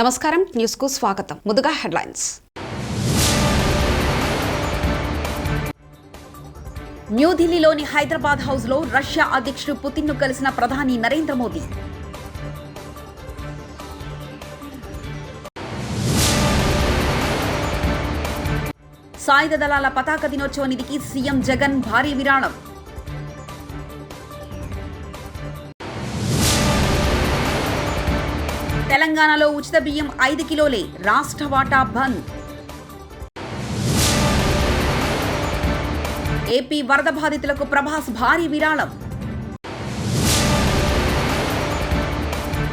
నమస్కారం న్యూస్ కు స్వాగతం. ముందుగా హెడ్లైన్స్. న్యూఢిల్లీలోని హైదరాబాద్ హౌస్ లో రష్యా అధ్యక్షుడు పుతిన్ ను కలిసిన ప్రధాని నరేంద్ర మోదీ. సాయుధ దళాల పతాక దినోత్సవ నిధికి సీఎం జగన్ భారీ విరాళం. తెలంగాణలో ఉచిత బియ్యం 5 కిలోలే, రాష్ట్ర వాటా బంద్. ఏపీ వరద బాధితులకు ప్రభాస్ భారీ విరాళం.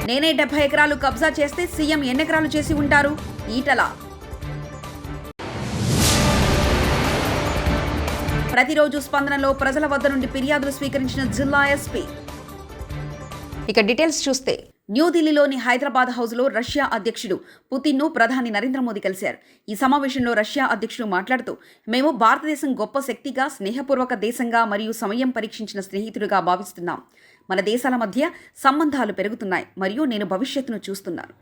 నేనే 70 ఎకరాలు కబ్జా చేస్తే సీఎం ఎన్ని ఎకరాలు చేసి ఉంటారు? ఈటల. ప్రతిరోజు స్పందనలో ప్రజల వద్ద నుండి ఫిర్యాదులు స్వీకరించిన జిల్లా ఎస్పీ. ఇక డీటెయిల్స్ చూస్తే న్యూఢిల్లీలోని హైదరాబాద్ హౌస్లో రష్యా అధ్యక్షుడు పుతిన్ను ప్రధాని నరేంద్ర మోదీ కలిశారు. ఈ సమావేశంలో రష్యా అధ్యక్షుడు మాట్లాడుతూ, మేము భారతదేశం గొప్ప శక్తిగా, స్నేహపూర్వక దేశంగా మరియు సమయం పరీక్షించిన స్నేహితుడిగా భావిస్తున్నాం. మన దేశాల మధ్య సంబంధాలు పెరుగుతున్నాయి మరియు నేను భవిష్యత్తును చూస్తున్నాను.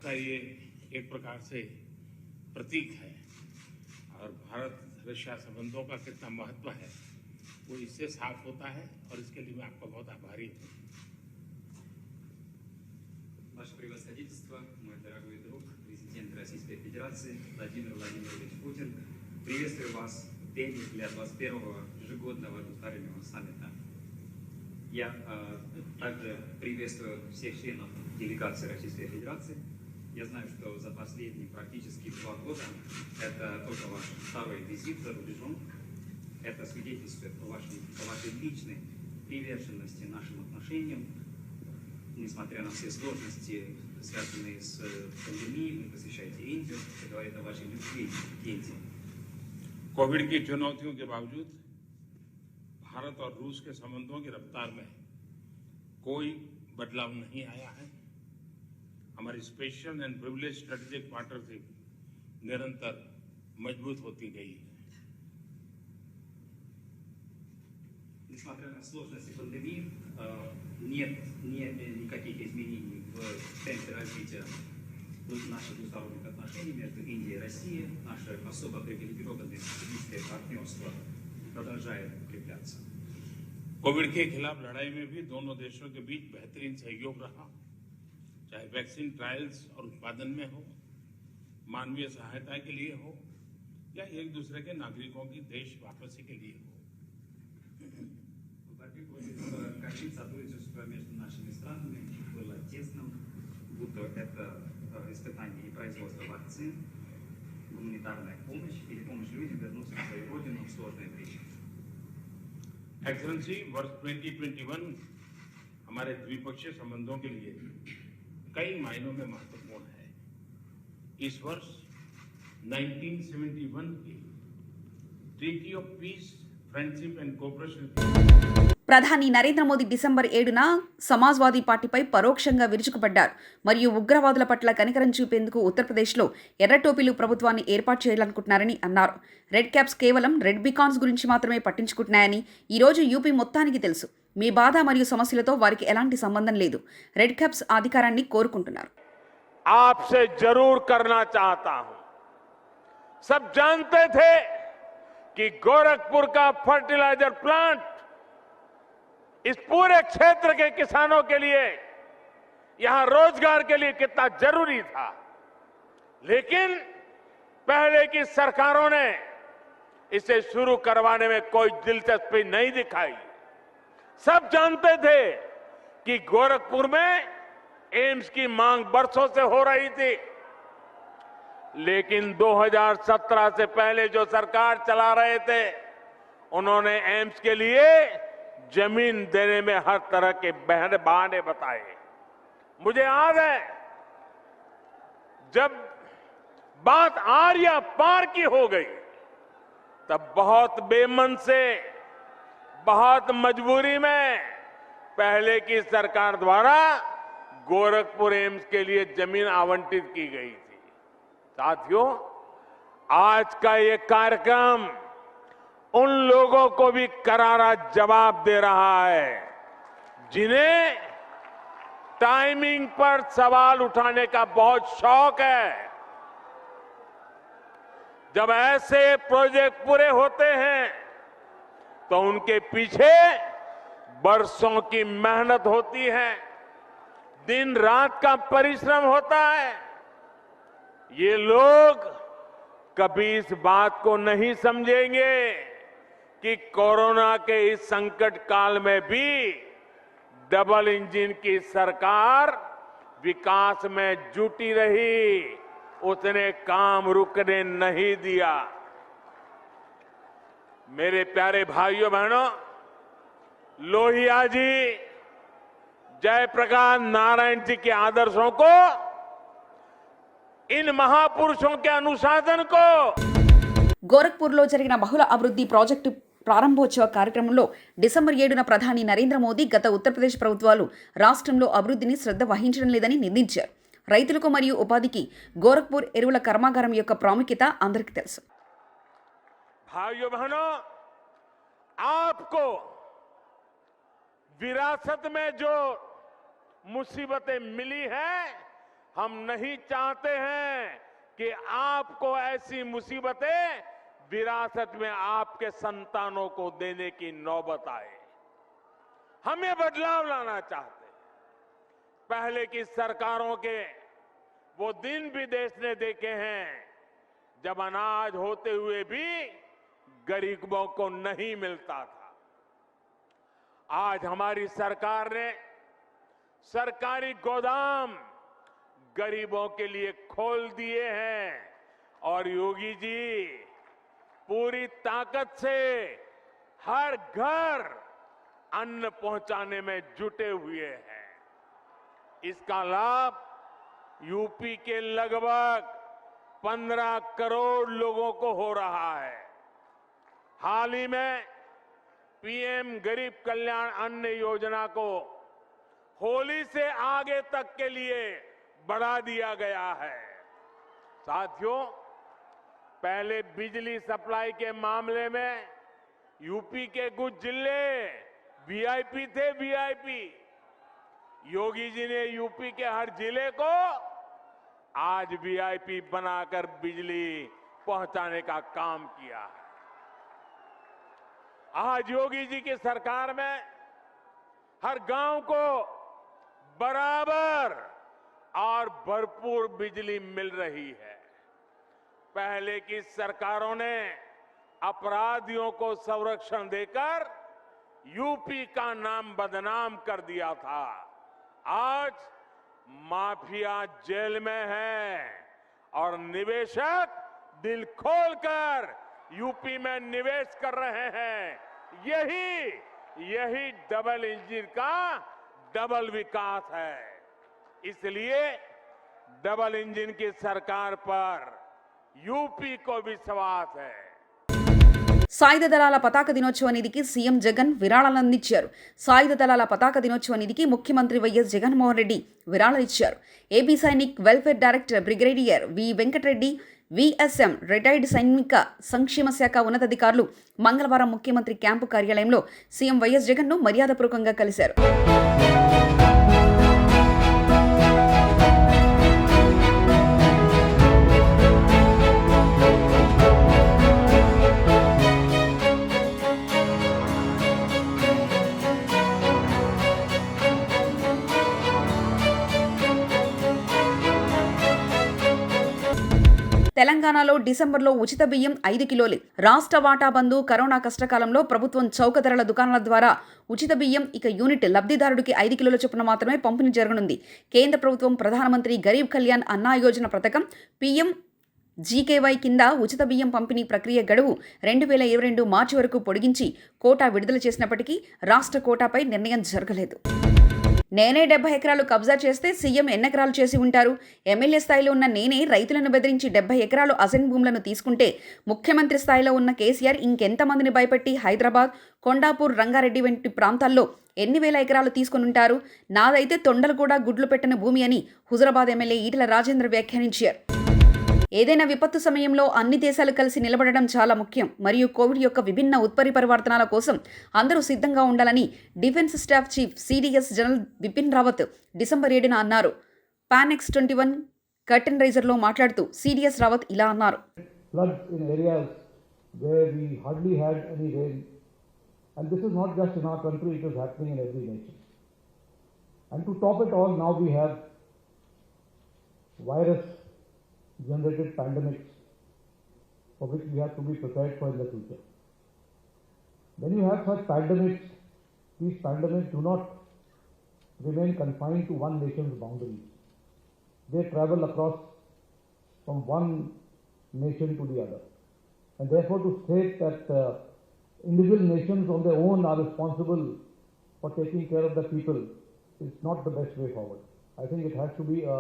Ваше превосходительство, мой дорогой друг, президент Российской Федерации Владимир Владимирович Путин, приветствую вас в день для 21-го ежегодного двустороннего саммита. Я также приветствую всех членов делегации Российской Федерации. Я знаю, что за последние практически 2 года это только ваш второй визит за рубежом. Это свидетельствует о вашей личной приверженности нашим отношениям. Несмотря на все сложности, связанные с пандемией, вы посещаете Индию, это говорит о вашей любви к Индии. कोविड की चुनौतियों के बावजूद भारत और रूस के संबंधों की रफ्तार में कोई बदलाव नहीं आया है. हमारी special and privilege strategic partnership निरंतर मजबूत होती गई है. Несмотря на сложности пандемии, нет никаких изменений в темпе развития наших двусторонних отношений между Индией и Россией. Наше особо привилегированное стратегическое партнерство продолжает укрепляться. कोविड के खिलाफ लड़ाई में भी दोनों देशों के बीच बेहतरीन सहयोग रहा, चाहे वैक्सीन ट्रायल्स और उत्पादन में हो, मानवीय सहायता के लिए हो या एक दूसरे के नागरिकों की देश वापसी के लिए हो. Качество сотрудничества между нашими странами было тесным, будто это испытание и производство вакцин, гуманитарная помощь или помощь людям вернуться в свою родину в сложное время. एक्सेलेंसी, वर्ष 2021 हमारे द्विपक्षीय संबंधों के लिए कई मायनों में महत्वपूर्ण है. इस वर्ष 1971 की treaty of peace, friendship and cooperation ప్రధాని నరేంద్ర మోదీ డిసెంబర్ 7న సమాజ్వాదీ పార్టీపై పరోక్షంగా విరుచుకుపడ్డారు మరియు ఉగ్రవాదుల పట్ల కనికరం చూపేందుకు ఉత్తరప్రదేశ్లో ఎర్రటోపీలు ప్రభుత్వాన్ని ఏర్పాటు చేయాలనుకుంటున్నారని అన్నారు. రెడ్ క్యాప్స్ కేవలం రెడ్ బీకాన్స్ గురించి మాత్రమే పట్టించుకుంటున్నాయని ఈరోజు యూపీ మొత్తానికి తెలుసు. మీ బాధ మరియు సమస్యలతో వారికి ఎలాంటి సంబంధం లేదు. రెడ్ క్యాప్స్ అధికారాన్ని కోరుకుంటున్నారు. आपसे जरूर करना चाहता हूं. सब जानते थे कि गोरखपुर का फर्टिलाइजर प्लांट इस पूरे क्षेत्र के किसानों के लिए, यहां रोजगार के लिए कितना जरूरी था. लेकिन पहले की सरकारों ने इसे शुरू करवाने में कोई दिलचस्पी नहीं दिखाई. सब जानते थे कि गोरखपुर में एम्स की मांग बरसों से हो रही थी. लेकिन 2017 से पहले जो सरकार चला रहे थे, उन्होंने एम्स के लिए जमीन देने में हर तरह के बहाने बताए. मुझे याद है जब बात आर्या पार की हो गई, तब बहुत बेमन से, बहुत मजबूरी में पहले की सरकार द्वारा गोरखपुर एम्स के लिए जमीन आवंटित की गई थी. साथियों, आज का ये कार्यक्रम उन लोगों को भी करारा जवाब दे रहा है जिन्हें टाइमिंग पर सवाल उठाने का बहुत शौक है। जब ऐसे प्रोजेक्ट पूरे होते हैं तो उनके पीछे बरसों की मेहनत होती है, दिन रात का परिश्रम होता है। ये लोग कभी इस बात को नहीं समझेंगे कि कोरोना के इस संकट काल में भी डबल इंजन की सरकार विकास में जुटी रही, उसने काम रुकने नहीं दिया। मेरे प्यारे भाइयों बहनों, लोहिया जी, जयप्रकाश नारायण जी के आदर्शों को, इन महापुरुषों के अनुशासन को గోరఖ్పూర్లో జరిగిన బహుళ అభివృద్ధి ప్రాజెక్టు ప్రారంభోత్సవ కార్యక్రమంలో డిసెంబర్ 7న ప్రధాని నరేంద్ర మోదీ గత ఉత్తరప్రదేశ్ ప్రభుత్వాలు రాష్ట్రంలో అభివృద్ధిని శ్రద్ధ వహించడం లేదని నిందించారు. రైతులకు మరియు ఉపాధికి గోరఖ్పూర్ ఎరువుల కర్మాగారం యొక్క ప్రాముఖ్యత అందరికీ తెలుసు. भाइयों बहनों, आपको विरासत में जो मुसीबतें मिली हैं, हम नहीं चाहते हैं कि आपको ऐसी मुसीबतें विरासत में आपके संतानों को देने की नौबत आए। हम ये बदलाव लाना चाहते हैं। पहले की सरकारों के वो दिन भी देश ने देखे हैं जब अनाज होते हुए भी गरीबों को नहीं मिलता था। आज हमारी सरकार ने सरकारी गोदाम गरीबों के लिए खोल दिए हैं और योगी जी पूरी ताकत से हर घर अन्न पहुंचाने में जुटे हुए हैं। इसका लाभ यूपी के लगभग 15 करोड़ लोगों को हो रहा है। हाल ही में पीएम गरीब कल्याण अन्न योजना को होली से आगे तक के लिए बढ़ा दिया गया है। साथियों, पहले बिजली सप्लाई के मामले में यूपी के कुछ जिले वीआईपी थे, वीआईपी। योगी जी ने यूपी के हर जिले को आज वीआईपी बनाकर बिजली पहुंचाने का काम किया है। आज योगी जी की सरकार में हर गांव को बराबर और भरपूर बिजली मिल रही है। पहले की सरकारों ने अपराधियों को संरक्षण देकर यूपी का नाम बदनाम कर दिया था। आज माफिया जेल में है और निवेशक दिल खोलकर यूपी में निवेश कर रहे हैं। यही डबल इंजन का डबल विकास है। इसलिए डबल इंजन की सरकार पर यूपी को विश्वास है। సాయుధ దళాల పతాక దినోత్సవ నిధికి సీఎం జగన్ విరాళాలు అందించారు. సాయుధ దళాల పతాక దినోత్సవ నిధికి ముఖ్యమంత్రి వైఎస్ జగన్మోహన్ రెడ్డి విరాళాలు ఇచ్చారు. AP Sainik welfare director brigadier V Venkatareddy, VSM retired సైనిక సంక్షేమ శాఖ ఉన్నతాధికారులు మంగళవారం ముఖ్యమంత్రి క్యాంపు కార్యాలయంలో సీఎం వైఎస్ జగన్ను మర్యాదపూర్వకంగా కలిశారు. తెలంగాణలో డిసెంబర్లో ఉచిత బియ్యం 5 కిలోలు. రాష్ట్ర వాటా బంధు కరోనా కష్టకాలంలో ప్రభుత్వం చౌక ధరల దుకాణాల ద్వారా ఉచిత బియ్యం ఇక యూనిట్ లబ్ధిదారుడికి 5 కిలోల చొప్పున మాత్రమే పంపిణీ జరగనుంది. కేంద్ర ప్రభుత్వం ప్రధానమంత్రి గరీబ్ కళ్యాణ్ అన్న యోజన పథకం పీఎం జీకేవై కింద ఉచిత బియ్యం పంపిణీ ప్రక్రియ గడువు 2022 మార్చి వరకు పొడిగించి కోటా విడుదల చేసినప్పటికీ రాష్ట్ర కోటాపై నిర్ణయం జరగలేదు. నేనే 70 ఎకరాలు కబ్జా చేస్తే సీఎం ఎన్ని ఎకరాలు చేసి ఉంటారు? ఎమ్మెల్యే స్థాయిలో ఉన్న నేనే రైతులను బెదిరించి 70 ఎకరాలు అసైన్ భూములను తీసుకుంటే ముఖ్యమంత్రి స్థాయిలో ఉన్న కేసీఆర్ ఇంకెంతమందిని భయపెట్టి హైదరాబాద్, కొండాపూర్, రంగారెడ్డి వంటి ప్రాంతాల్లో ఎన్ని వేల ఎకరాలు తీసుకుని ఉంటారు? నాదైతే తొండలు కూడా గుడ్లు పెట్టిన భూమి అని హుజరాబాద్ ఎమ్మెల్యే ఈటెల రాజేందర్ వ్యాఖ్యానించారు. ఏదైనా విపత్తు సమయంలో అన్ని దేశాలు కలిసి నిలబడడం చాలా ముఖ్యం మరియు కోవిడ్ యొక్క విభిన్న ఉత్పరివర్తనాల కోసం అందరూ సిద్ధంగా ఉండాలని defence staff chief CDS general Bipin Rawat December 7న అన్నారు. పాన్ X21 కర్టెన్ రైజర్లో మాట్లాడుతూ సిడిఎస్ రావత్ ఇలా అన్నారు. Floods in areas where we hardly had any rain, and this is not just in our country, it is happening in every nation. And to top it all, now we have virus generated pandemics for which we have to be prepared for in the future. When you have such pandemics, these pandemics do not remain confined to one nation's boundaries. They travel across from one nation to the other. And therefore to state that individual nations on their own are responsible for taking care of the people is not the best way forward. I think it has to be a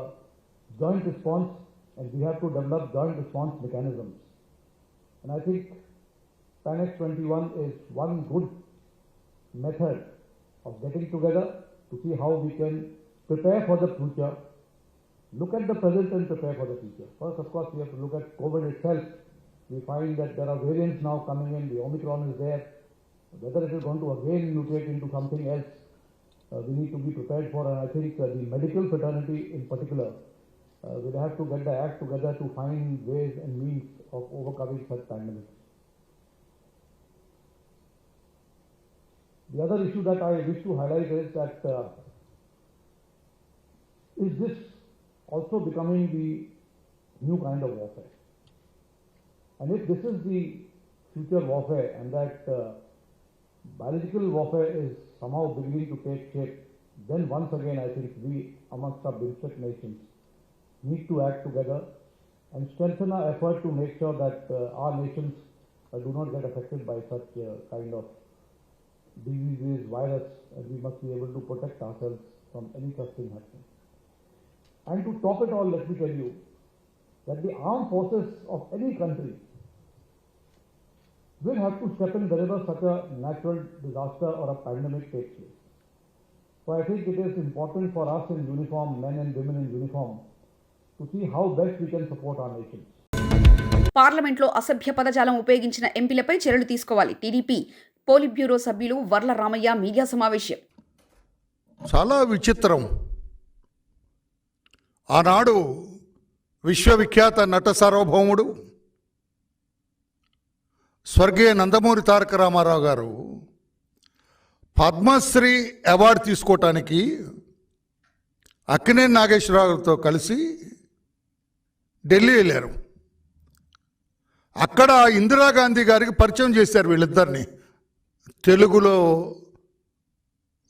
joint response, and we have to develop joint response mechanisms. And I think PAN X21 is one good method of getting together to see how we can prepare for the future, look at the present and prepare for the future. First, of course, we have to look at COVID itself. We find that there are variants now coming in, the Omicron is there. Whether it is going to again mutate into something else, we need to be prepared for, and I think the medical fraternity in particular will have to get the act together to find ways and means of overcoming such pandemics. The other issue that I wish to highlight is that is this also becoming the new kind of warfare? And if this is the future warfare, and that biological warfare is somehow beginning to take shape, then once again I think we amongst our BIMSTEC nations need to act together and strengthen our effort to make sure that our nations do not get affected by such kind of diseases, virus, and we must be able to protect ourselves from any such thing happening. And to top it all, let me tell you that the armed forces of any country will have to step in wherever such a natural disaster or a pandemic takes place. So I think it is important for us in uniform, men and women in uniform, to see how best we can support our nations. పార్లమెంట్లో అసభ్య పదజాలం ఉపయోగించిన ఎంపీలపై చర్యలు తీసుకోవాలి. TDP polit bureau సభ్యులు Varla Ramayya media సమావేశం. చాలా విచిత్రం. ఆనాడు విశ్వవిఖ్యాత నట సార్వభౌముడు స్వర్గీయ నందమూరి తారక రామారావు గారు పద్మశ్రీ అవార్డు తీసుకోవటానికి అక్కినేని నాగేశ్వరరావుతో కలిసి ఢిల్లీ వెళ్ళారు. అక్కడ ఇందిరాగాంధీ గారికి పరిచయం చేశారు వీళ్ళిద్దరిని. తెలుగులో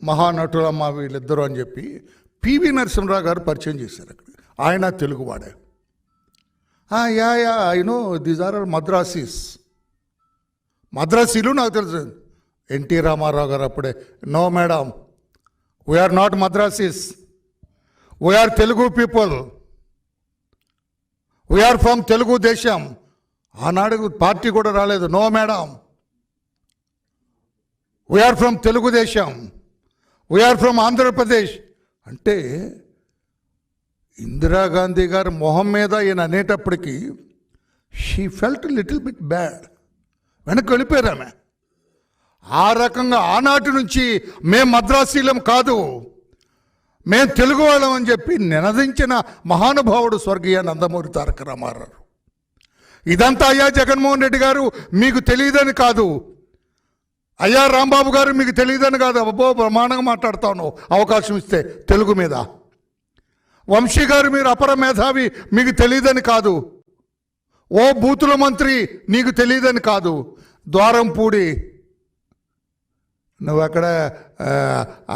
మహానటులమ్మ వీళ్ళిద్దరు అని చెప్పి పివి నరసింహరావు గారు పరిచయం చేశారు. అక్కడ ఆయన తెలుగువాడే. I know these are Madrasis. మద్రాసీలు నాకు తెలుసు. ఎన్టీ రామారావు గారు అప్పుడే no madam, we're not Madrasis, we're Telugu people, we're from Telugu Desam. ఆనాడు పార్టీ కూడా రాలేదు. No madam, we're from Telugu Desam, we're from Andhra Pradesh అంటే ఇందిరాగాంధీ గారి మొహం మీద ఈయన అనేటప్పటికీ she felt little bit bad. వెనక్కి వెళ్ళిపోయారు ఆమె. ఆ రకంగా ఆనాటి నుంచి మేం మద్రాసీలం కాదు, మేం తెలుగు వాళ్ళం అని చెప్పి నినదించిన మహానుభావుడు స్వర్గీయ నందమూరి తారక రామారావు. ఇదంతా అయ్యా జగన్మోహన్ రెడ్డి గారు మీకు తెలియదని కాదు, అయ్యా రాంబాబు గారు మీకు తెలియదని కాదు. అబ్బో బ్రహ్మాండంగా మాట్లాడుతాను అవకాశం ఇస్తే తెలుగు మీద. వంశీ గారు మీరు అపర మేధావి మీకు తెలియదని కాదు. ఓ బూతుల మంత్రి నీకు తెలియదని కాదు. ద్వారంపూడి నువ్వు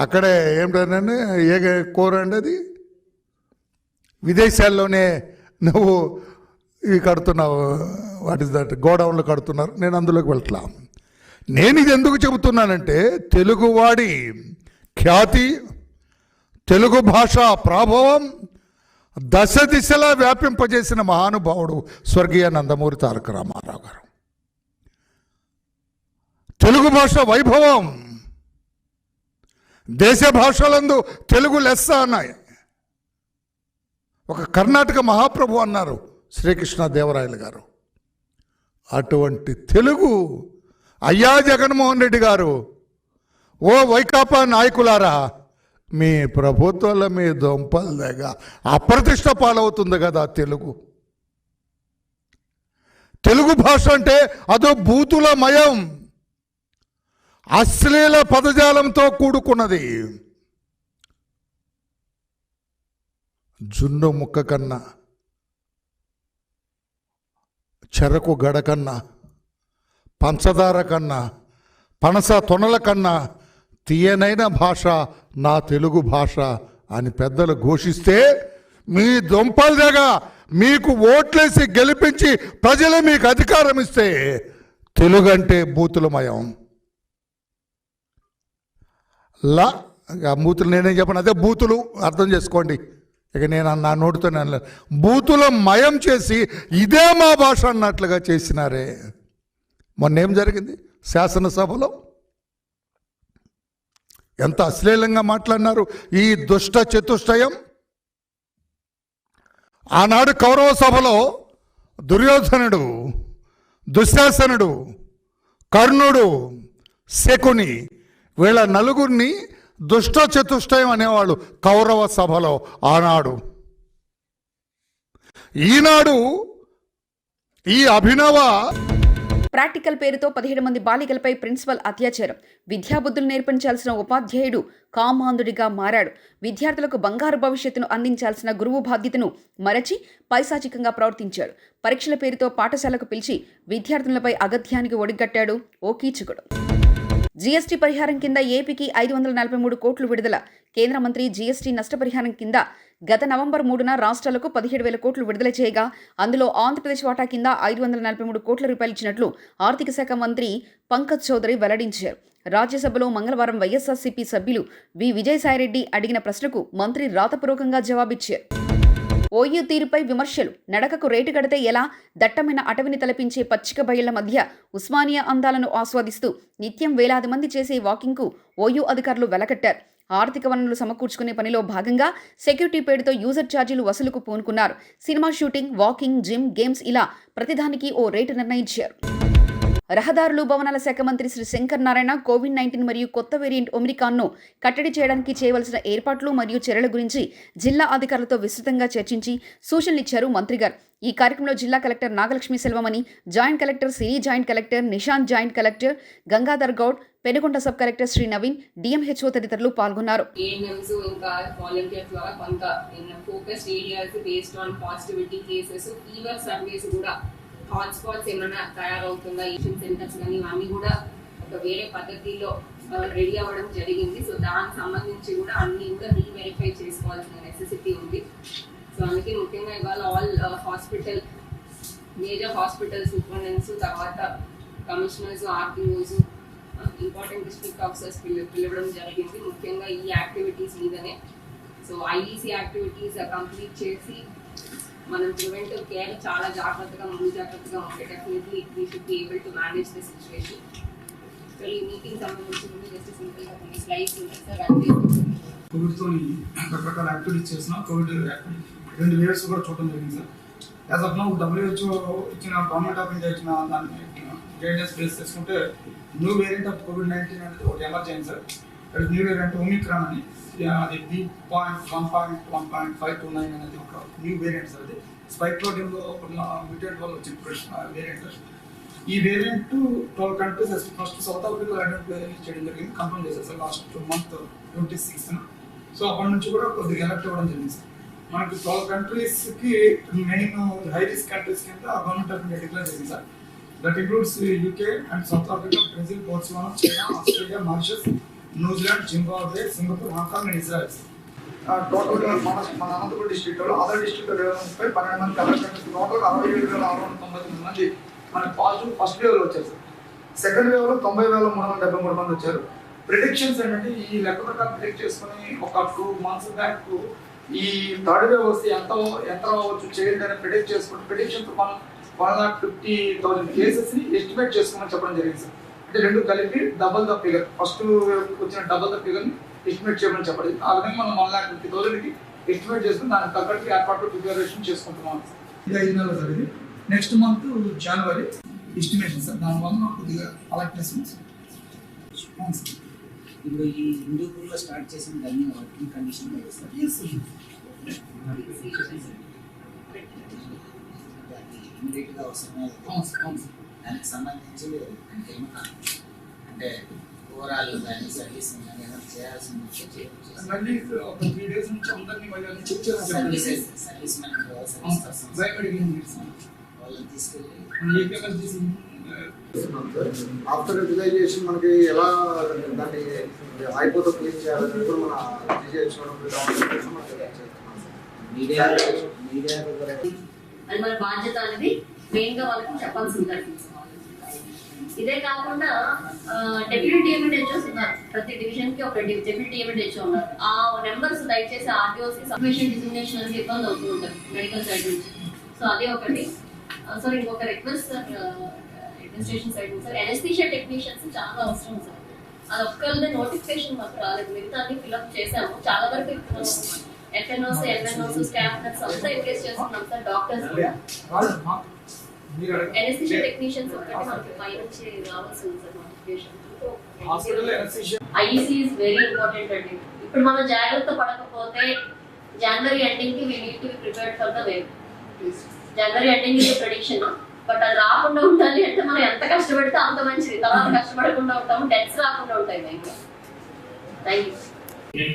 అక్కడే ఏమిటంటే ఏ కోరండి అది విదేశాల్లోనే నువ్వు ఇవి కడుతున్నావు, వాట్ ఇస్ దట్ గోడౌన్లు కడుతున్నారు. నేను అందులోకి వెళ్తలా. నేను ఇది ఎందుకు చెబుతున్నానంటే తెలుగువాడి ఖ్యాతి, తెలుగు భాష ప్రాభవం దశ దిశలా వ్యాపింపజేసిన మహానుభావుడు స్వర్గీయ నందమూరి తారక రామారావు గారు. తెలుగు భాష వైభవం, దేశ భాషలందు తెలుగు లెస్స అన్నాయి. ఒక కర్ణాటక మహాప్రభు అన్నారు శ్రీకృష్ణదేవరాయలు గారు. అటువంటి తెలుగు అయ్యా జగన్మోహన్ రెడ్డి గారు, ఓ వైకాపా నాయకులారా, మీ ప్రభుత్వాల మీ దొంపల దగ్గర అప్రతిష్ట పాలవుతుంది కదా తెలుగు భాష అంటే అదో బూతుల మయం, అశ్లీల పదజాలంతో కూడుకున్నది. జున్ను ముక్క కన్నా, చెరకు గడ కన్నా, పంచదార కన్నా, పనస తొనల కన్నా తీయనైన భాష నా తెలుగు భాష అని పెద్దలు ఘోషిస్తే, మీ దొంపల దగ్గర మీకు ఓట్లేసి గెలిపించి ప్రజలు మీకు అధికారం ఇస్తే తెలుగు అంటే బూతులమయం. బూతులు నేనేం చెప్పను, అదే బూతులు అర్థం చేసుకోండి. ఇక నేను నా నోటితో బూతుల మయం చేసి ఇదే మా భాష అన్నట్లుగా చేసినారే. మొన్న ఏం జరిగింది శాసనసభలో? ఎంత అశ్లీలంగా మాట్లాడినారు ఈ దుష్ట చతుష్టయం. ఆనాడు కౌరవ సభలో దుర్యోధనుడు, దుశ్శాసనుడు, కర్ణుడు, శకుని వీళ్ళ నలుగురిని దుష్ట చతుష్టయం అనేవాళ్ళు కౌరవ సభలో ఆనాడు. ఈనాడు ఈ అభినవ ప్రాక్టికల్ పేరుతో 17 మంది బాలికలపై ప్రిన్సిపల్ అత్యాచారం. విద్యాబుద్ధులు నేర్పించాల్సిన ఉపాధ్యాయుడు కామాంధుడిగా మారాడు. విద్యార్థులకు బంగారు భవిష్యత్తును అందించాల్సిన గురువు బాధ్యతను మరచి పైశాచికంగా ప్రవర్తించాడు. పరీక్షల పేరుతో పాఠశాలకు పిలిచి విద్యార్థులపై అగత్యానికి ఒడిగట్టాడు ఓ కీచకుడు. జీఎస్టీ పరిహారం కింద ఏపీకి 543 కోట్లు విడుదల. కేంద్ర మంత్రి జీఎస్టీ నష్టపరిహారం కింద గత నవంబర్ 3న రాష్ట్రాలకు 17,000 కోట్లు విడుదల చేయగా అందులో ఆంధ్రప్రదేశ్ వాటా కింద 543 కోట్ల రూపాయలు ఇచ్చినట్లు ఆర్థిక శాఖ మంత్రి పంకజ్ చౌదరి వెల్లడించారు. రాజ్యసభలో మంగళవారం వైఎస్ఆర్సీపీ సభ్యులు వి విజయసాయిరెడ్డి అడిగిన ప్రశ్నకు మంత్రి రాతపూర్వకంగా జవాబిచ్చారు. ఓయూ తీరుపై విమర్శలు. నడకకు రేటు కడితే ఎలా? దట్టమైన అటవిని తలపించే పచ్చిక బయళ్ల మధ్య ఉస్మానియా అందాలను ఆస్వాదిస్తూ నిత్యం వేలాది మంది చేసే వాకింగ్కు ఓయూ అధికారులు వెలకట్టారు. ఆర్థిక వనరులు సమకూర్చుకునే పనిలో భాగంగా సెక్యూరిటీ పేరుతో యూజర్ ఛార్జీలు వసూలుకు పూనుకున్నారు. Cinema shooting, walking, gym, games ఇలా ప్రతిదానికి ఓ రేటు నిర్ణయించారు. రహదారులు, భవనాల శాఖ మంత్రి శ్రీ శంకర్ నారాయణ కోవిడ్-19 మరియు కొత్త వేరియంట్ ఒమిక్రాన్ను కట్టడి చేయడానికి చేయవలసిన ఏర్పాట్లు మరియు చర్యల గురించి జిల్లా అధికారులతో విస్తృతంగా చర్చించి సూచనలిచ్చారు మంత్రి గారు. ఈ కార్యక్రమంలో జిల్లా collector Nagalakshmi Selvamani, joint collector Siri, joint collector Nishant, joint collector Gangadhar Goud, Penukonda sub collector Shri Naveen, DMHO తదితరులు పాల్గొన్నారు. హాట్స్పాట్స్ ఏమైనా తయారవుతుందా, ఏషియన్ సెంటర్స్ కానీ ఇవన్నీ కూడా ఒక వేరే పద్ధతిలో రెడీ అవ్వడం జరిగింది. సో దానికి సంబంధించి కూడా అన్ని కూడా రీవెరిఫై చేసుకోవాల్సిన నెసెసిటీ ఉంది. సో అందుకే ముఖ్యంగా ఇవాళ ఆల్ మేజర్ హాస్పిటల్ సూపరింటెండెంట్స్, తర్వాత commissioners, RTOs, important district officers పిలవడం జరిగింది ముఖ్యంగా ఈ యాక్టివిటీస్ మీదనే. సో ఐఈసీ యాక్టివిటీస్ కంప్లీట్ చేసి మనం ప్రివెంటివ్ కేర్ చాలా జాగ్రత్తగా ముందు జాగ్రత్తగా ఉంటే definitely we should be able to manage the situation. So ఈ మీటింగ్ సంబంధించి ముందు జస్ట్ సింపుల్గా కొన్ని స్లైడ్స్ ఉన్నాయి సార్. అంటే కోవిడ్తో రకరకాల యాక్టివిటీస్ చేస్తున్నాం. కోవిడ్ 2 వేవ్స్ కూడా చూడడం జరిగింది sir. As of now WHO ఇచ్చిన గవర్నమెంట్ ఆఫ్ ఇండియా ఇచ్చిన దాన్ని గైడ్లైన్స్ బేస్ చేసుకుంటే న్యూ వేరియంట్ ఆఫ్ కోవిడ్-19 అనేది ఒకటి ఎమర్జ్ అయింది సార్. అది న్యూ వేరియంట్ ఒమిక్రాన్ అని, అది B.1.1.529 అనేది ఒక న్యూ వేరియంట్ సార్. అది స్పైక్ ప్రోటీన్లో ఉన్న మ్యూటెంట్ వల్ల వచ్చిన వేరియంట్. ఈ వేరియంట్ 12 కంట్రీస్ ఫస్ట్ సౌత్ ఆఫ్రికాలో ఐడెంటిఫై చేయడం జరిగింది, కన్ఫర్మ్ చేశారు sir last month 26th. So అప్పటి నుంచి కూడా కొద్దిగా ఎలక్ట్ అవ్వడం జరిగింది సార్. మనకి 12 కంట్రీస్కి మెయిన్ హై రిస్క్ కంట్రీస్ కింద గవర్నమెంట్ ఆఫ్ ఇండియా డిక్లేర్ చేసింది sir. That includes UK and south Africa, Brazil, Botswana, China, Australia, Mauritius, New Zealand, Zimbabwe, Singapore, Hong Kong and Israel. టోటల్గా మన అనంతపురం డిస్ట్రిక్ట్లో అదర్ డిస్ట్రిక్ట్లో 12 మంది అదర్ కంట్రీస్ టోటల్గా 67,699 మంది మనకి పాజిటివ్ ఫస్ట్ వేవ్లో వచ్చారు సార్. సెకండ్ వేవ్లో 90,373 మంది వచ్చారు. ప్రిడిక్షన్స్ ఏంటంటే ఈ లెక్క ప్రకారం ప్రిడిక్ట్ చేసుకుని ఒక 2 months బ్యాక్ ఈ థర్డ్ వేవ్ వస్తే ఎంత అవ్వచ్చు చేయండి అని ప్రిడిక్ట్ చేసుకుంటే ప్రిడిక్షన్స్ 150,000 కేసెస్ని ఎస్టిమేట్ చేసుకోమని చెప్పడం జరిగింది సార్. అంటే రెండు కలిపి డబల్ ద ఫిగర్, ఫస్ట్ వచ్చిన డబల్ ద ఫిగర్ని ఎస్టిమేట్ చేయమని చెప్పండి. ఆ విధంగా మనం 150,000కి ఎస్టిమేట్ చేసుకుని దానికి తగ్గట్టు ఏర్పాట్లు ప్రిపరేషన్ చేసుకుంటున్నాం. ఇది 5 నెలలు సార్. ఇది నెక్స్ట్ మంత్ జనవరి ఎస్టిమేషన్ సార్. దానివల్ల కొద్దిగా అలర్ట్నెస్ ఉంది సార్. అవును సార్. ఇప్పుడు ఈ హిందూపూర్లో స్టార్ట్ చేసిన దాన్ని వర్కింగ్ కండిషన్ సార్. ఇమీడియట్గా అవసరమే. అవును సార్. అవును సార్. దానికి సంబంధించి అంటే ఏమన్నా అంటే ఓవరాల్ దాని సర్వీస్ ఏమైనా చేయాల్సింది మళ్ళీ ఒక 3 days నుంచి అందరినీ మళ్ళీ చెక్ చేయాలని సర్వీస్ మెన్ బయోమెడికల్ వాళ్ళని తీసుకెళ్ళి ఏపీఎల్ తీసి ఆఫ్టర్ యూటిలైజేషన్ మనకి ఎలా దాన్ని అయిపోతే క్లీన్ చేయాలని ఇప్పుడు మన మీడియా అది మన బాధ్యత అనేది మెయిన్ గా వాళ్ళకి చెప్పాల్సి ఉంటుంది. ఇదే కాకుండా డెప్యూటీ డిఎంహెచ్ఓస్ ఉన్నారు. ప్రతి డివిజన్ కి ఒక డెప్యూటీ డిఎంహెచ్ఓ ఉన్నారు. ఆ నెంబర్స్ దయచేసి ఆర్టీఓసి సబ్మిషన్ డిజిగ్నేషన్ అనేది ఇబ్బంది అవుతూ ఉంటుంది మెడికల్ సైడ్ నుంచి. సో అదే ఒకటి. సో ఇంకొక రిక్వెస్ట్ సార్ అడ్మినిస్ట్రేషన్ సైడ్ నుంచి సార్, ఎనస్థీషియా టెక్నీషియన్స్ చాలా అవసరం సార్. అది ఒక్కళ్ళదే నోటిఫికేషన్ మాకు రాలేదు. మిగతా అన్ని ఫిల్అప్ చేసాము. చాలా వరకు ఎఫ్ఎన్ఓస్ ఎంఎన్ఓస్ స్టాఫ్ నర్స్ అంతా ఎంగేజ్ చేస్తున్నాం సార్. డాక్టర్స్ కూడా ఎనస్థీషియా టెక్నీషియన్స్ ఒకటి మనకి పై నుంచి రావాల్సి ఉంది sir notification. IEC is very important అండి. ఇప్పుడు మనం జాగ్రత్త పడకపోతే జనవరి ఎండింగ్ కి we need to be prepared for the wave. January ending is prediction. But అది రాకుండా ఉండాలి అంటే మనం ఎంత కష్టపడితే అంత మంచిది. తర్వాత కష్టపడకుండా ఉంటాము, డెత్స్ రాకుండా ఉంటాయి బయట. Thank you.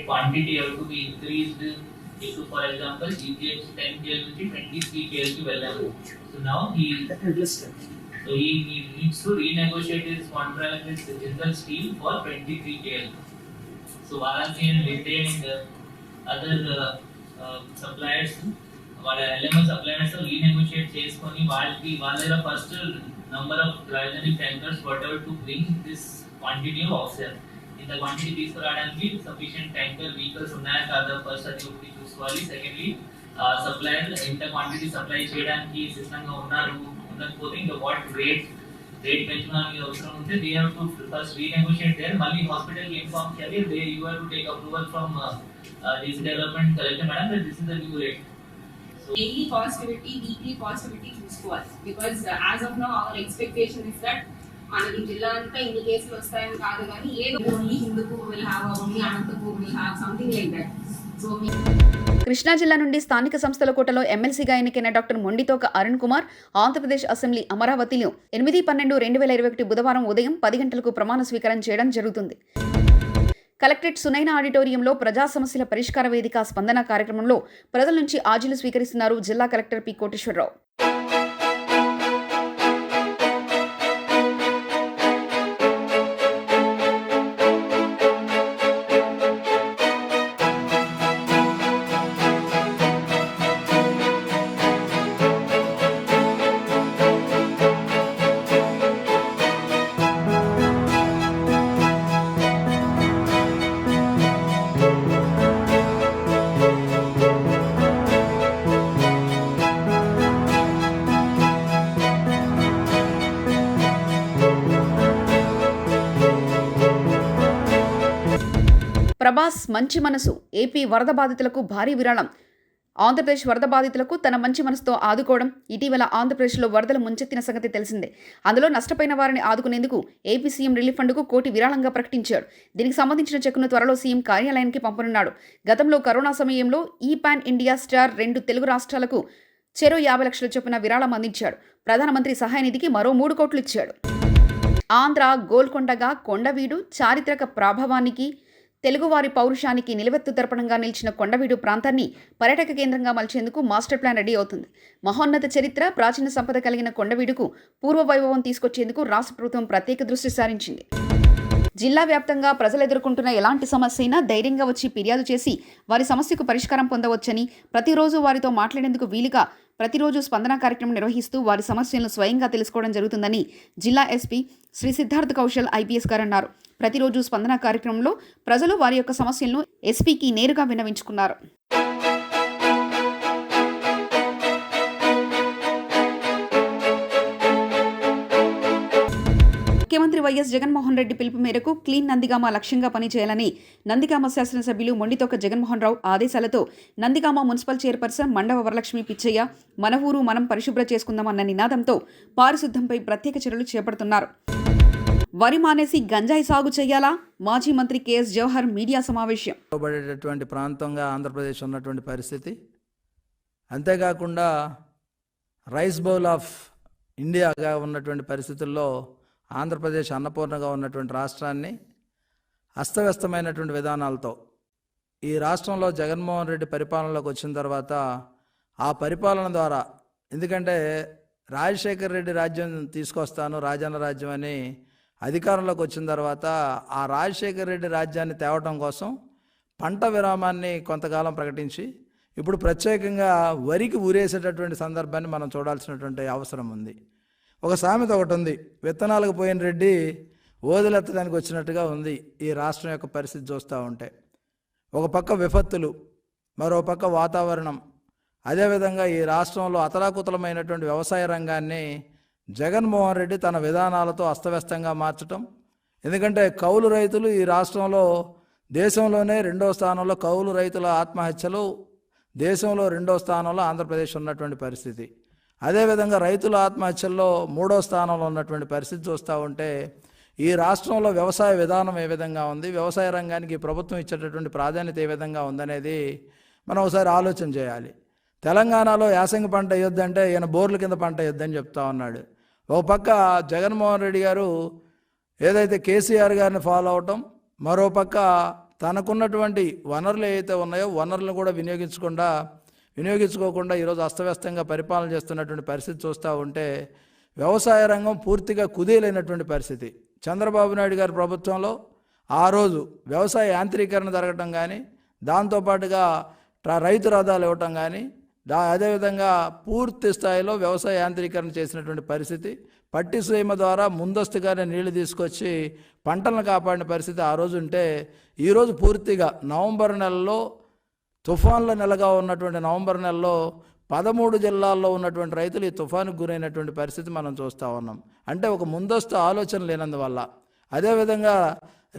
Quantity have to be increased. If, for example, GGH 10 KL to 23 KL to వెళ్ళాము. So now he needs to renegotiate his contract with Jindal Steel for 23 KL. So Varanasi and Linde and other suppliers, వాళ్ళ LMS suppliers renegotiate చేసుకొని వాళ్ళ దగ్గర first number of cryogenic tankers whatever to bring this quantity of oxygen. ఇంత quantity తీసుకురావడానికి sufficient tanker vehicles ఉన్నాయా కాదా first అది ఒకటి చూసుకోవాలి. సెకండ్లీ సప్లయర్ ఎంత క్వాంటిటీ సప్లై చేయడానికి సిద్ధంగా ఉన్నారు, ఉండకపోతే ఇంకా వాట్ రేట్ పెంచడానికి అవసరం ఉంటే they have to first renegotiate there. మళ్ళీ హాస్పిటల్కి ఇన్ఫార్మ్ చేయాలి. They you have to take approval from this development collector madam that this is the new rate. Daily positivity, weekly positivity చూసుకోవాలి. Because as of now our expectation is that మనకి జిల్లా అంతా ఇన్ని కేసులు వస్తాయని కాదు, కానీ ఏదో only Hindupur will have, only Anantapur will have, something like that. So Krishna జిల్లా నుండి స్థానిక సంస్థల కోటలో ఎమ్మెల్సీగా ఎన్నికైన డాక్టర్ మొండితోక అరుణ్ కుమార్ ఆంధ్రప్రదేశ్ అసెంబ్లీ అమరావతిలో 8/12/2021 బుధవారం ఉదయం 10 గంటలకు ప్రమాణ స్వీకారం చేయడం జరుగుతుంది. కలెక్టరేట్ సునైనా ఆడిటోరియంలో ప్రజా సమస్యల పరిష్కార వేదిక స్పందన కార్యక్రమంలో ప్రజల నుంచి ఆజీలు స్వీకరిస్తున్నారు జిల్లా కలెక్టర్ పి కోటేశ్వరరావు. ప్రభాస్ మంచి మనసు, ఏపీ వరద బాధితులకు భారీ విరాళం. ఆంధ్రప్రదేశ్ వరద బాధితులకు తన మంచి మనసుతో ఆదుకోవడం. ఇటీవల ఆంధ్రప్రదేశ్లో వరదలు ముంచెత్తిన సంగతి తెలిసిందే. అందులో నష్టపోయిన వారిని ఆదుకునేందుకు ఏపీ సీఎం రిలీఫ్ ఫండ్కు 1 కోటి విరాళంగా ప్రకటించాడు. దీనికి సంబంధించిన చెక్కును త్వరలో సీఎం కార్యాలయానికి పంపనున్నాడు. గతంలో కరోనా సమయంలో ఈ పాన్ ఇండియా స్టార్ 2 తెలుగు రాష్ట్రాలకు చెరో 50 లక్షల చొప్పున విరాళం అందించాడు. ప్రధానమంత్రి సహాయ నిధికి మరో 3 కోట్లు ఇచ్చాడు. ఆంధ్ర గోల్కొండగా కొండవీడు చారిత్రక ప్రాభవానికి, తెలుగువారి పౌరుషానికి నిలువెత్తు దర్పణంగా నిలిచిన కొండవీడు ప్రాంతాన్ని పర్యాటక కేంద్రంగా మలిచేందుకు మాస్టర్ ప్లాన్ రెడీ అవుతుంది. మహోన్నత చరిత్ర, ప్రాచీన సంపద కలిగిన కొండవీడుకు పూర్వ వైభవం తీసుకొచ్చేందుకు రాష్ట్ర ప్రభుత్వం ప్రత్యేక దృష్టి సారించింది. జిల్లా వ్యాప్తంగా ప్రజలు ఎదుర్కొంటున్న ఎలాంటి సమస్య అయినా ధైర్యంగా వచ్చి ఫిర్యాదు చేసి వారి సమస్యకు పరిష్కారం పొందవచ్చని, ప్రతిరోజు వారితో మాట్లాడేందుకు వీలుగా ప్రతిరోజు స్పందన కార్యక్రమం నిర్వహిస్తూ వారి సమస్యలను స్వయంగా తెలుసుకోవడం జరుగుతుందని జిల్లా ఎస్పీ శ్రీ సిద్ధార్థ్ కౌశల్ ఐపీఎస్ గారు అన్నారు. ప్రతిరోజు స్పందన కార్యక్రమంలో ప్రజలు వారి యొక్క సమస్యలను ఎస్పీకి నేరుగా విన్నవించుకున్నారు. ముఖ్యమంత్రి వైఎస్ జగన్మోహన్ రెడ్డి పిలుపు మేరకు క్లీన్ నందిగామ లక్ష్యంగా పనిచేయాలని నందిగామ శాసనసభ్యులు మొండితోక జగన్మోహన్ రావు ఆదేశాలతో నందిగామ మున్సిపల్ చైర్పర్సన్ మండవ వరలక్ష్మి పిచ్చయ్య మన ఊరు మనం పరిశుభ్ర చేసుకుందామన్న నినాదంతో పారిశుద్ధ్యంపై ప్రత్యేక చర్యలు చేపడుతున్నారు. వరి మానేసి గంజాయి సాగు చేయాలా? మాజీ మంత్రి కేఎస్ జవహర్ మీడియా సమావేశం. ప్రాంతంగా ఆంధ్రప్రదేశ్ ఉన్నటువంటి పరిస్థితి, అంతేకాకుండా రైస్ బౌల్ ఆఫ్ ఇండియాగా ఉన్నటువంటి పరిస్థితుల్లో ఆంధ్రప్రదేశ్ అన్నపూర్ణగా ఉన్నటువంటి రాష్ట్రాన్ని అస్తవ్యస్తమైనటువంటి విధానాలతో ఈ రాష్ట్రంలో జగన్మోహన్ రెడ్డి పరిపాలనలోకి వచ్చిన తర్వాత ఆ పరిపాలన ద్వారా, ఎందుకంటే రాజశేఖర్ రెడ్డి రాజ్యం తీసుకొస్తాను రాజన్న రాజ్యం అని అధికారంలోకి వచ్చిన తర్వాత ఆ రాజశేఖర్ రెడ్డి రాజ్యాన్ని తేవటం కోసం పంట విరామాన్ని కొంతకాలం ప్రకటించి ఇప్పుడు ప్రత్యేకంగా వరికి ఊరేసేటటువంటి సందర్భాన్ని మనం చూడాల్సినటువంటి అవసరం ఉంది. ఒక సామెత ఒకటి ఉంది, విత్తనాలకు పోయిన రెడ్డి ఓదలెత్తడానికి వచ్చినట్టుగా ఉంది ఈ రాష్ట్రం యొక్క పరిస్థితి చూస్తూ ఉంటే. ఒక పక్క విపత్తులు, మరో పక్క వాతావరణం, అదేవిధంగా ఈ రాష్ట్రంలో అతలాకుతలమైనటువంటి వ్యవసాయ రంగాన్ని జగన్మోహన్ రెడ్డి తన విధానాలతో అస్తవ్యస్తంగా మార్చటం. ఎందుకంటే కౌలు రైతులు ఈ రాష్ట్రంలో దేశంలోనే 2వ స్థానంలో, కౌలు రైతుల ఆత్మహత్యలు దేశంలో 2వ స్థానంలో ఆంధ్రప్రదేశ్ ఉన్నటువంటి పరిస్థితి. అదేవిధంగా రైతుల ఆత్మహత్యల్లో 3వ స్థానంలో ఉన్నటువంటి పరిస్థితి చూస్తూ ఉంటే ఈ రాష్ట్రంలో వ్యవసాయ విధానం ఏ విధంగా ఉంది, వ్యవసాయ రంగానికి ప్రభుత్వం ఇచ్చేటటువంటి ప్రాధాన్యత ఏ విధంగా ఉందనేది మనం ఒకసారి ఆలోచన చేయాలి. తెలంగాణలో యాసంగి పంట వేయొద్దంటే ఈయన బోర్ల కింద పంట వేయొద్దని చెప్తా ఉన్నాడు. ఒక పక్క జగన్మోహన్ రెడ్డి గారు ఏదైతే కేసీఆర్ గారిని ఫాలో అవటం, మరో పక్క తనకున్నటువంటి వనరులు ఏవైతే ఉన్నాయో వనరులను కూడా వినియోగించుకోకుండా ఈరోజు అస్తవ్యస్తంగా పరిపాలన చేస్తున్నటువంటి పరిస్థితి చూస్తూ ఉంటే వ్యవసాయ రంగం పూర్తిగా కుదేలైనటువంటి పరిస్థితి. చంద్రబాబు నాయుడు గారి ప్రభుత్వంలో ఆ రోజు వ్యవసాయ యాంత్రీకరణ జరగటం కానీ, దాంతోపాటుగా రైతు రథాలు ఇవ్వటం కానీ, అదేవిధంగా పూర్తి స్థాయిలో వ్యవసాయ యాంత్రీకరణ చేసినటువంటి పరిస్థితి, పట్టి సీమ ద్వారా ముందస్తుగానే నీళ్లు తీసుకొచ్చి పంటలను కాపాడిన పరిస్థితి ఆ రోజు ఉంటే, ఈరోజు పూర్తిగా నవంబర్ నెలలో తుఫాన్ల నెలగా ఉన్నటువంటి నవంబర్ నెలలో 13 జిల్లాల్లో ఉన్నటువంటి రైతులు ఈ తుఫానుకు గురైనటువంటి పరిస్థితి మనం చూస్తూ ఉన్నాం. అంటే ఒక ముందస్తు ఆలోచన లేనందువల్ల. అదేవిధంగా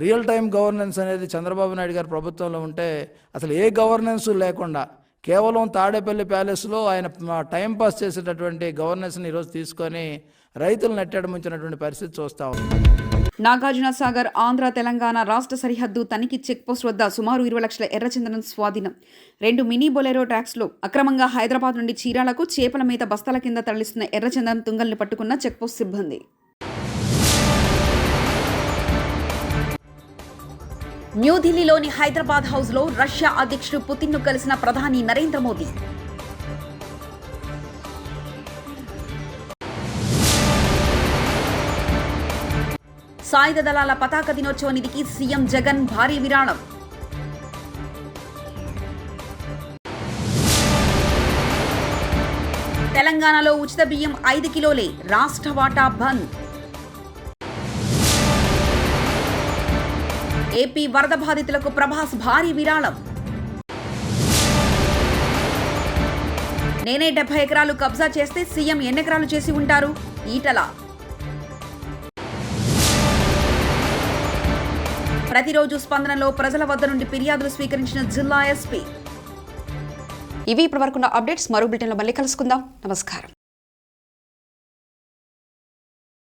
రియల్ టైం గవర్నెన్స్ అనేది చంద్రబాబు నాయుడు గారి ప్రభుత్వంలో ఉంటే అసలు ఏ గవర్నెన్స్ లేకుండా కేవలం తాడేపల్లి ప్యాలెస్లో ఆయన టైంపాస్ చేసేటటువంటి గవర్నెన్స్ని ఈరోజు తీసుకొని రైతులు నెట్టడమించినటువంటి పరిస్థితి చూస్తూ ఉన్నాం. నాగార్జున సాగర్ ఆంధ్ర తెలంగాణ రాష్ట్ర సరిహద్దు తనిఖీ చెక్పోస్ట్ వద్ద సుమారు 20 లక్షల ఎర్రచందనం స్వాధీనం. 2 మినీ బొలెరో ట్రాక్స్లో అక్రమంగా హైదరాబాద్ నుండి చీరాలకు చేపల మేత బస్తాల కింద తరలిస్తున్న ఎర్రచందనం తుంగల్ని పట్టుకున్న చెక్పోస్ట్ సిబ్బంది. న్యూఢిల్లీలోని హైదరాబాద్ హౌస్లో రష్యా అధ్యక్షుడు పుతిన్ను కలిసిన ప్రధాని నరేంద్ర మోదీ. సాయుధ దళాల పతాక దినోత్సవ నిధికి సీఎం జగన్ భారీ విరాళం. తెలంగాణలో ఉచిత బియ్యం 5 కిలోలే, రాష్ట్ర వాటా బంద్. ఏపీ వరద బాధితులకు ప్రభాస్ భారీ విరాళం. నేనే 70 ఎకరాలు కబ్జా చేస్తే సీఎం ఎన్ని ఎకరాలు చేసి ఉంటారు? ఈటల. ప్రతిరోజు స్పందనలో ప్రజల వద్ద నుండి ఫిర్యాదులు స్వీకరించిన జిల్లా ఎస్పీ. ఇవి ఇప్పటివరకున్న అప్డేట్స్. మరో బులెటిన్లో మళ్ళీ కలుసుకుందాం. నమస్కారం.